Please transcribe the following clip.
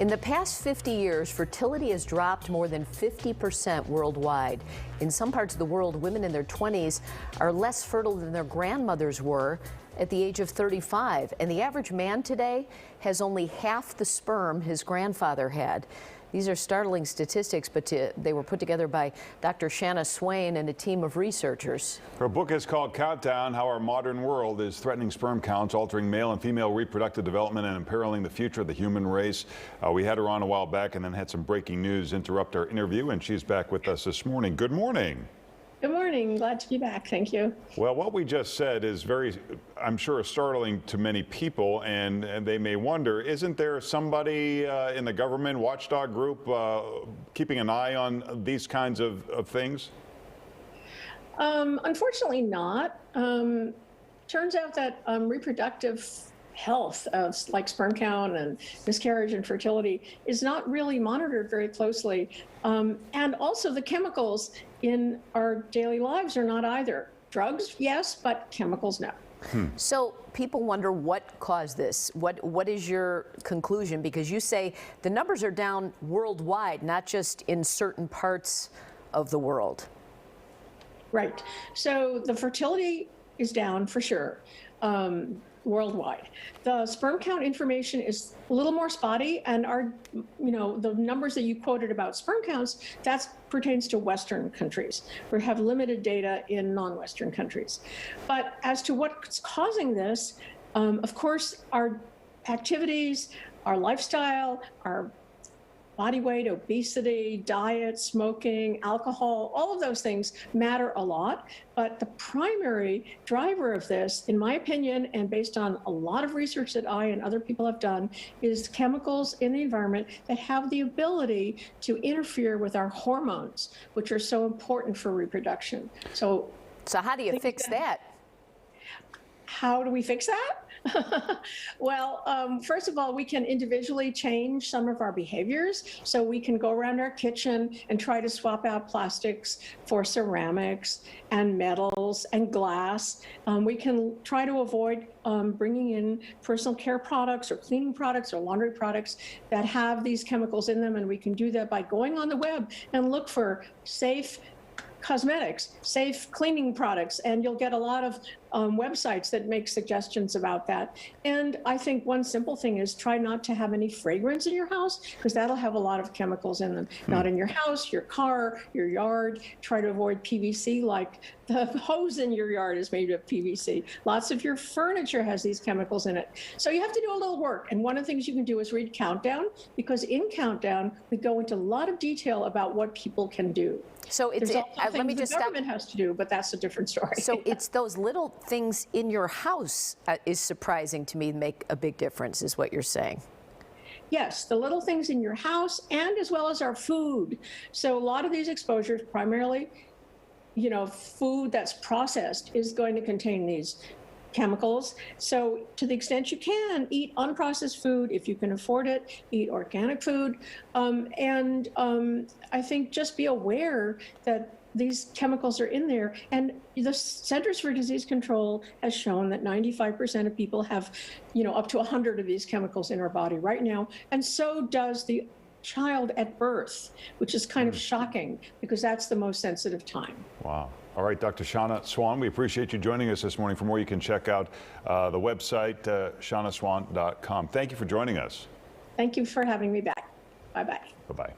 In the past 50 years, fertility has dropped more than 50% worldwide. In some parts of the world, women in their 20s are less fertile than their grandmothers were at the age of 35. And the average man today has only half the sperm his grandfather had. These are startling statistics, but they were put together by Dr. Shanna Swain and a team of researchers. Her book is called Countdown: How Our Modern World is Threatening Sperm Counts, Altering Male and Female Reproductive Development, and Imperiling the Future of the Human Race. We had her on a while back and then had some breaking news interrupt our interview, and she's back with us this morning. Good morning. Good morning. Glad to be back. Thank you. Well, what we just said is very, I'm sure, startling to many people, and they may wonder, isn't there somebody in the government watchdog group keeping an eye on these kinds of things? Unfortunately not. Turns out that reproductive health, like sperm count and miscarriage and fertility, is not really monitored very closely. And also the chemicals in our daily lives are not either. Drugs, yes, but chemicals, no. So people wonder what caused this. What is your conclusion? Because you say the numbers are down worldwide, not just in certain parts of the world. Right. So the fertility is down for sure. Worldwide. The sperm count information is a little more spotty, and the numbers that you quoted about sperm counts, that pertains to Western countries. We have limited data in non-Western countries. But as to what's causing this, of course, our activities, our lifestyle, our body weight, obesity, diet, smoking, alcohol, all of those things matter a lot. But the primary driver of this, in my opinion, and based on a lot of research that I and other people have done, is chemicals in the environment that have the ability to interfere with our hormones, which are so important for reproduction. So how do you fix that? How do we fix that? Well, first of all, we can individually change some of our behaviors. So we can go around our kitchen and try to swap out plastics for ceramics and metals and glass. We can try to avoid bringing in personal care products or cleaning products or laundry products that have these chemicals in them. And we can do that by going on the web and look for safe cosmetics, safe cleaning products, and you'll get a lot of websites that make suggestions about that. And I think one simple thing is try not to have any fragrance in your house, because that'll have a lot of chemicals in them. Not in your house, your car, your yard. Try to avoid PVC, like the hose in your yard is made of PVC. Lots of your furniture has these chemicals in it. So you have to do a little work. And one of the things you can do is read Countdown, because in Countdown, we go into a lot of detail about what people can do. So let me just stop. The government has to do, but that's a different story. So it's those little things in your house is surprising to me, make a big difference, is what you're saying. Yes, the little things in your house, and as well as our food. So a lot of these exposures, primarily, food that's processed, is going to contain these chemicals. So to the extent you can, eat unprocessed food. If you can afford it, eat organic food. I think just be aware that these chemicals are in there. And the Centers for Disease Control has shown that 95% of people have, up to 100 of these chemicals in our body right now. And so does the child at birth, which is kind of shocking, because that's the most sensitive time. Wow. All right, Dr. Shanna Swain, we appreciate you joining us this morning. For more, you can check out the website, shannaswain.com. Thank you for joining us. Thank you for having me back. Bye-bye. Bye-bye.